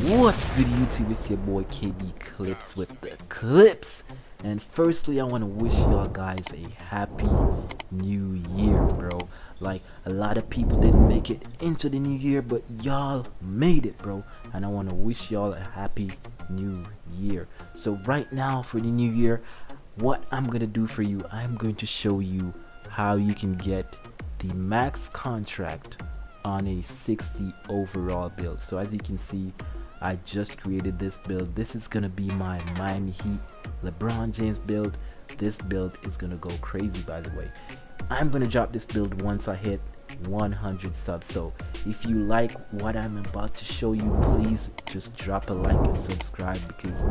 What's good, YouTube? It's your boy KB Clips with the clips. And firstly, I want to wish y'all guys a happy new year, bro. Like, a lot of people didn't make it into the new year, but y'all made it, bro. And I want to wish y'all a happy new year. So right now, for the new year, what I'm gonna do for you, I'm going to show you how you can get the max contract on a 60 overall build. So as you can see, I just created this build. This is gonna be my Miami Heat LeBron James build. This build is gonna go crazy, by the way. I'm gonna drop this build once I hit 100 subs. So if you like what I'm about to show you, please just drop a like and subscribe, because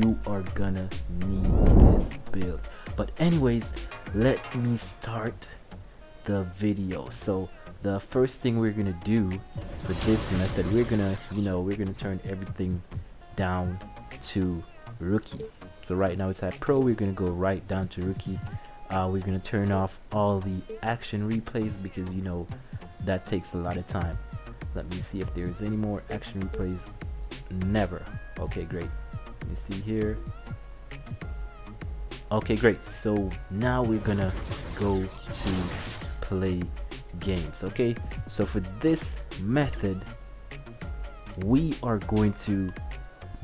you are gonna need this build. But anyways, let me start the video. So the first thing we're gonna do for this method, we're gonna turn everything down to rookie. So right now it's at pro, we're gonna go right down to rookie. We're gonna turn off all the action replays, because you know that takes a lot of time. Let me see if there's any more action replays. Never. Okay, great. You see here. Okay, great. So now we're gonna go to play games. Okay, so for this method, we are going to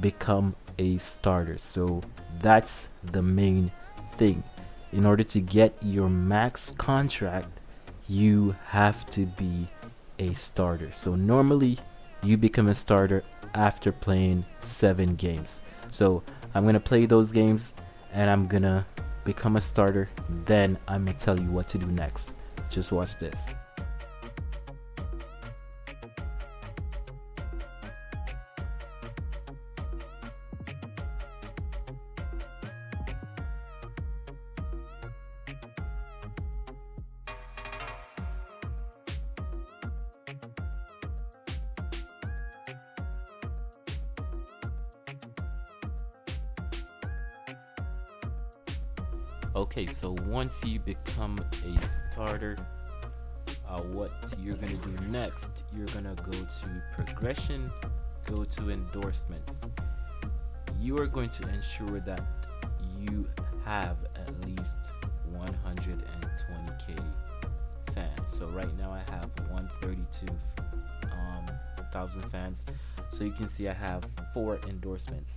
become a starter. So that's the main thing. In order to get your max contract, you have to be a starter. So normally you become a starter after playing 7 games. So I'm gonna play those games and I'm gonna become a starter, then I'm gonna tell you what to do next. Just watch this. Okay, so once you become a starter, what you're gonna do next, you're gonna go to progression, go to endorsements. You are going to ensure that you have at least 120k fans. So right now I have 132,000 fans. So you can see I have 4 endorsements.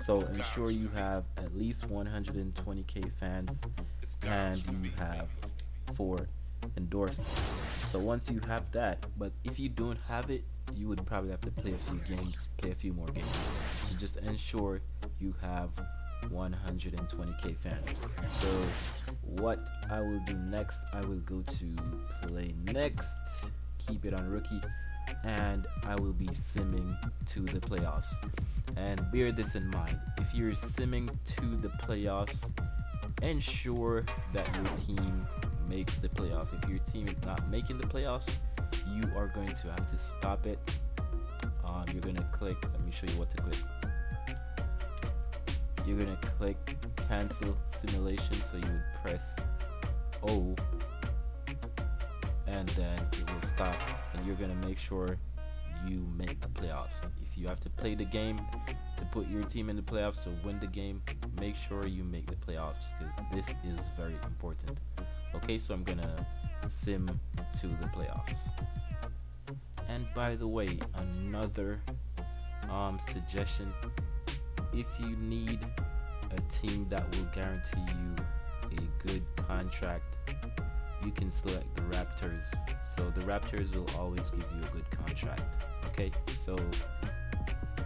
So ensure you have at least 120k fans and you have 4 endorsements. So once you have that, but if you don't have it, you would probably have to play a few games, play a few more games. So just ensure you have 120k fans. So what I will do next, I will go to play next, keep it on rookie, and I will be simming to the playoffs. And bear this in mind, if you're simming to the playoffs, ensure that your team makes the playoff. If your team is not making the playoffs, you are going to have to stop it. You're gonna click, let me show you what to click. You're gonna click cancel simulation, so you would press O and then it will stop, and you're gonna make sure you make the playoffs. If you have to play the game to put your team in the playoffs, to win the game, make sure you make the playoffs, because this is very important. Okay, so I'm gonna sim to the playoffs. And by the way, another suggestion, if you need a team that will guarantee you a good contract, you can select the Raptors. So the Raptors will always give you a good contract. Okay, so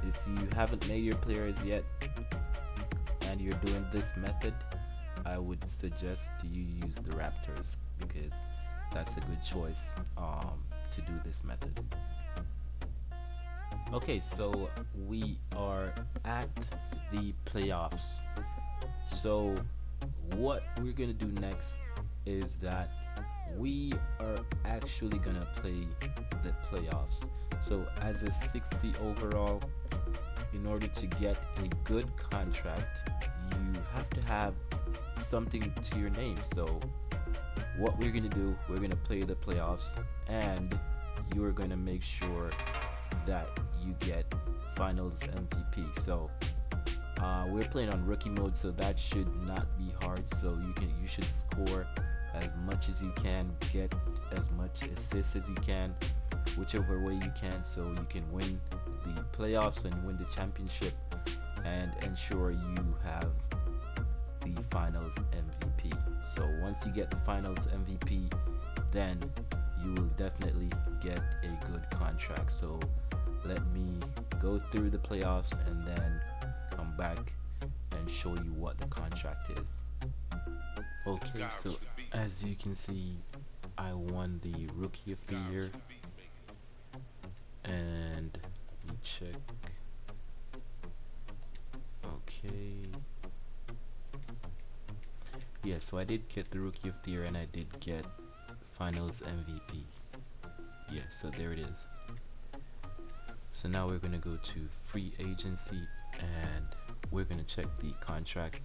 if you haven't made your players yet and you're doing this method, I would suggest you use the Raptors, because that's a good choice to do this method. Okay, so we are at the playoffs. So what we're gonna do next is that we are actually gonna play the playoffs. So as a 60 overall, in order to get a good contract, you have to have something to your name. So what we're gonna do, we're gonna play the playoffs, and you are gonna make sure that you get finals MVP. So we're playing on rookie mode, so that should not be hard. So you should score as much as you can, get as much assists as you can, whichever way you can, so you can win the playoffs and win the championship and ensure you have the finals MVP. So once you get the finals MVP, then you will definitely get a good contract. So let me go through the playoffs and then come back and show you what the contract is. Okay, so as you can see, I won the Rookie of the Year, and let me check. Okay, yeah, so I did get the Rookie of the Year and I did get Finals MVP. Yeah, so there it is. So now we're gonna go to free agency and we're gonna check the contract,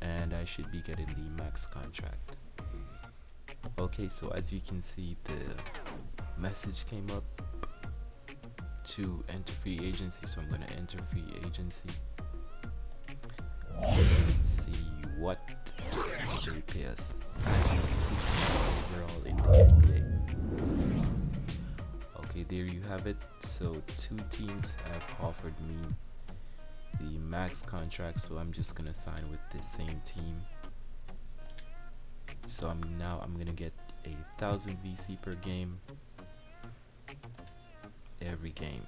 and I should be getting the max contract. Okay, so as you can see, the message came up to enter free agency, so I'm gonna enter free agency. Let's see what they pay us. Overall in the NBA. Okay, there you have it. So 2 teams have offered me the max contract, so I'm just gonna sign with the same team. So I'm gonna get 1,000 VC per game every game.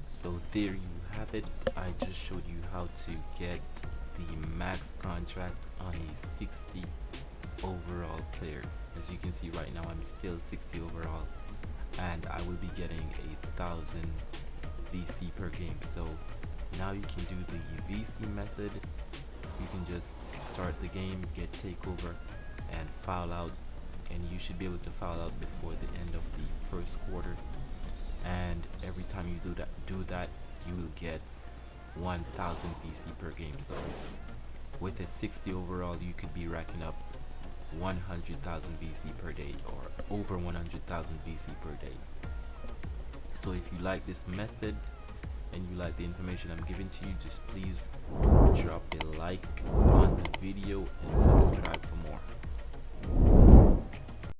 So there you have it. I just showed you how to get the max contract on a 60 overall player. As you can see right now, I'm still 60 overall, and I will be getting 1,000 VC per game. So now you can do the VC method. You can just start the game, get takeover, and foul out, and you should be able to foul out before the end of the first quarter. And every time you do that, you will get 1,000 VC per game. So with a 60 overall, you could be racking up 100,000 VC per day, or over 100,000 VC per day. So if you like this method and you like the information I'm giving to you, just please drop a like on the video and subscribe for more.